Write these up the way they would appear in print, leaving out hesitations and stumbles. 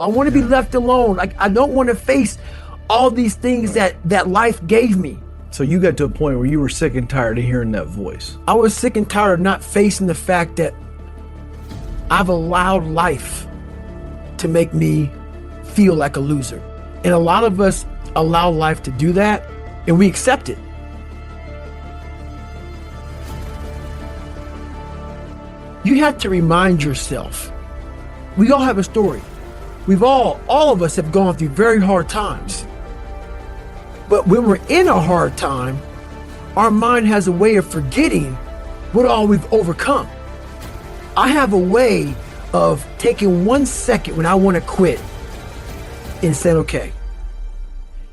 I want to be left alone. I don't want to face all these things that life gave me. So you got to a point where you were sick and tired of hearing that voice. I was sick and tired of not facing the fact that I've allowed life to make me feel like a loser. And a lot of us allow life to do that, and we accept it. You have to remind yourself, we all have a story. All of us have gone through very hard times. But when we're in a hard time, our mind has a way of forgetting what all we've overcome. I have a way of taking 1 second when I want to quit and saying, okay,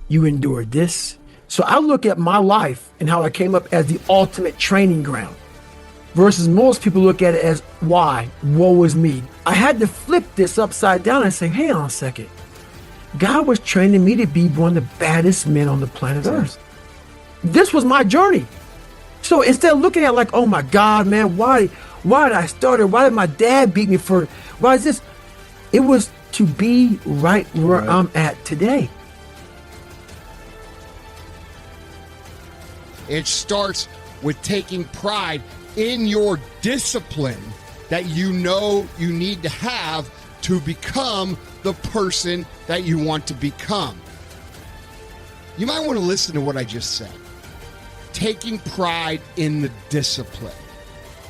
you endured this. So I look at my life and how I came up as the ultimate training ground versus most people look at it as why, woe is me. I had to flip this upside down and say, hang on a second. God was training me to be one of the baddest men on the planet Earth. This was my journey. So instead of looking at it like, oh my God, man, why did I start it? Why did my dad beat me for it? Why is this? It was to be right where I'm at today. It starts with taking pride in your discipline that you know you need to have to become the person that you want to become. You might want to listen to what I just said. Taking pride in the discipline.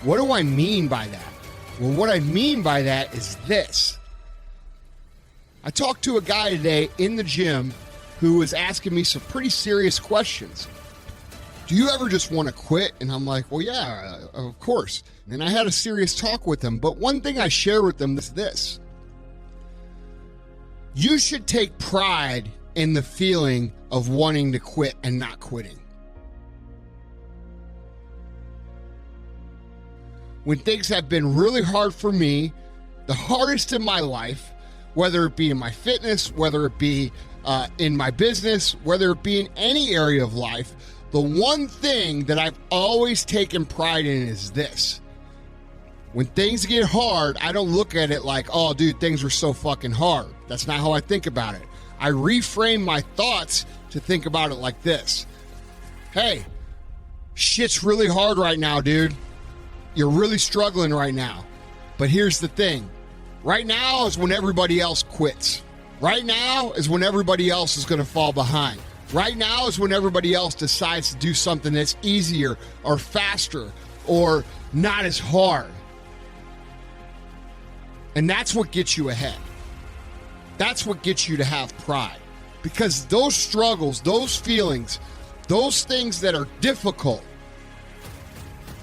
What do I mean by that? Well, what I mean by that is this. I talked to a guy today in the gym who was asking me some pretty serious questions. Do you ever just want to quit? And I'm like, well, yeah, of course. And I had a serious talk with him. But one thing I share with them is this. You should take pride in the feeling of wanting to quit and not quitting. When things have been really hard for me, the hardest in my life, whether it be in my fitness, whether it be in my business, whether it be in any area of life, the one thing that I've always taken pride in is this. When things get hard, I don't look at it like, oh, dude, things are so fucking hard. That's not how I think about it. I reframe my thoughts to think about it like this. Hey, shit's really hard right now, dude. You're really struggling right now. But here's the thing. Right now is when everybody else quits. Right now is when everybody else is going to fall behind. Right now is when everybody else decides to do something that's easier or faster or not as hard. And that's what gets you ahead. That's what gets you to have pride. Because those struggles, those feelings, those things that are difficult,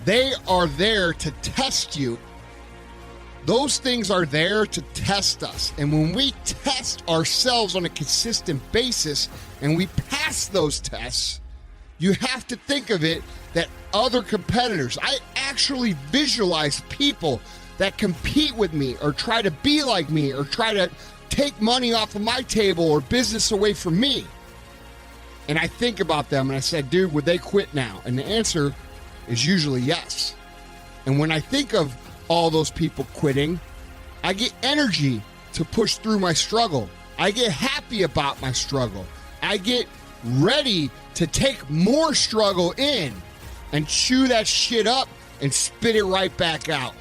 they are there to test you. Those things are there to test us. And when we test ourselves on a consistent basis and we pass those tests, you have to think of it that other competitors, I actually visualize people that compete with me or try to be like me or try to take money off of my table or business away from me. And I think about them and I said, dude, would they quit now? And the answer is usually yes. And when I think of all those people quitting, I get energy to push through my struggle. I get happy about my struggle. I get ready to take more struggle in and chew that shit up and spit it right back out.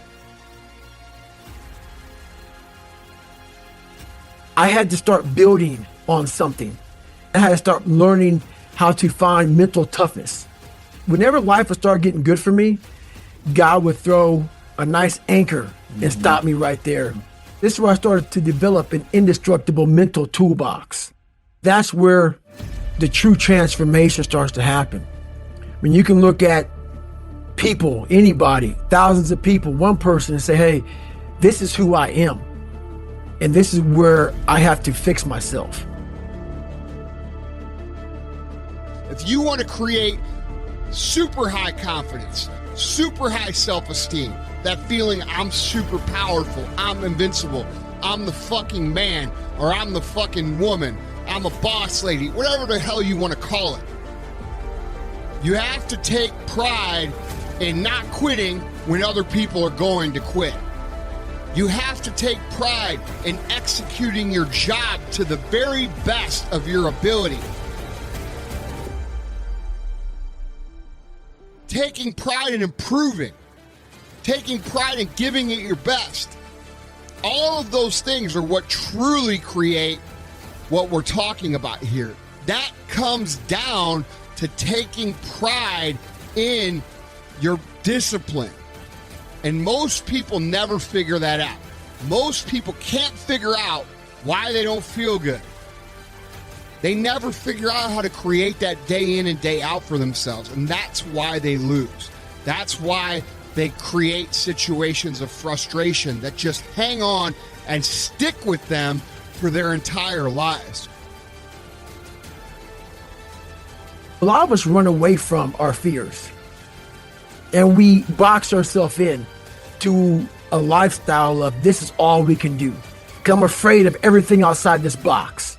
I had to start building on something. I had to start learning how to find mental toughness. Whenever life would start getting good for me, God would throw a nice anchor and stop me right there. This is where I started to develop an indestructible mental toolbox. That's where the true transformation starts to happen. When you can look at people, anybody, thousands of people, one person and say, hey, this is who I am. And this is where I have to fix myself. If you want to create super high confidence, super high self-esteem, that feeling I'm super powerful, I'm invincible, I'm the fucking man, or I'm the fucking woman, I'm a boss lady, whatever the hell you want to call it. You have to take pride in not quitting when other people are going to quit. You have to take pride in executing your job to the very best of your ability. Taking pride in improving. Taking pride in giving it your best. All of those things are what truly create what we're talking about here. That comes down to taking pride in your discipline. And most people never figure that out. Most people can't figure out why they don't feel good. They never figure out how to create that day in and day out for themselves. And that's why they lose. That's why they create situations of frustration that just hang on and stick with them for their entire lives. A lot of us run away from our fears. And we box ourselves in to a lifestyle of this is all we can do. 'Cause I'm afraid of everything outside this box.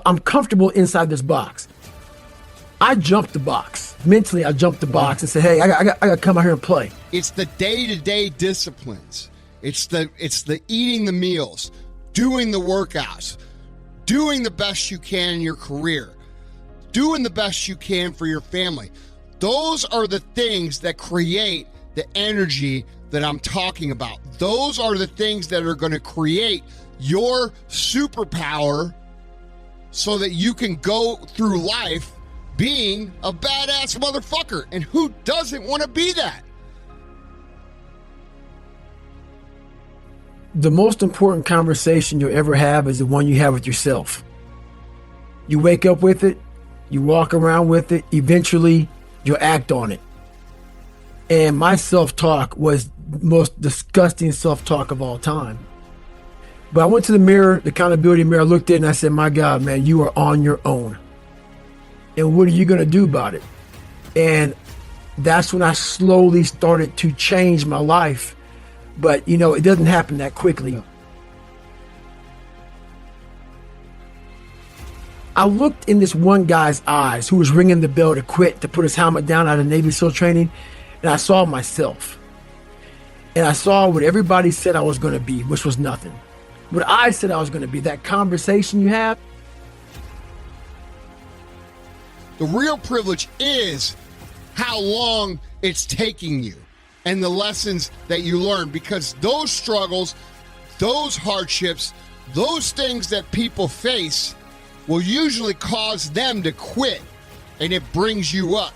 I'm comfortable inside this box. I jumped the box. Mentally, I jumped the box and said, hey, I got to come out here and play. It's the day-to-day disciplines. It's the eating the meals, doing the workouts, doing the best you can in your career, doing the best you can for your family. Those are the things that create the energy that I'm talking about. Those are the things that are going to create your superpower so that you can go through life being a badass motherfucker. And who doesn't want to be that? The most important conversation you'll ever have is the one you have with yourself. You wake up with it, you walk around with it, eventually you'll act on it. And my self-talk was the most disgusting self-talk of all time. But I went to the mirror, the accountability mirror, I looked at it and I said, my God, man, you are on your own. And what are you going to do about it? And that's when I slowly started to change my life. But, you know, it doesn't happen that quickly. I looked in this one guy's eyes who was ringing the bell to quit, to put his helmet down out of Navy SEAL training, and I saw myself. And I saw what everybody said I was going to be, which was nothing. What I said I was going to be, that conversation you have. The real privilege is how long it's taking you and the lessons that you learn, because those struggles, those hardships, those things that people face will usually cause them to quit, and it brings you up.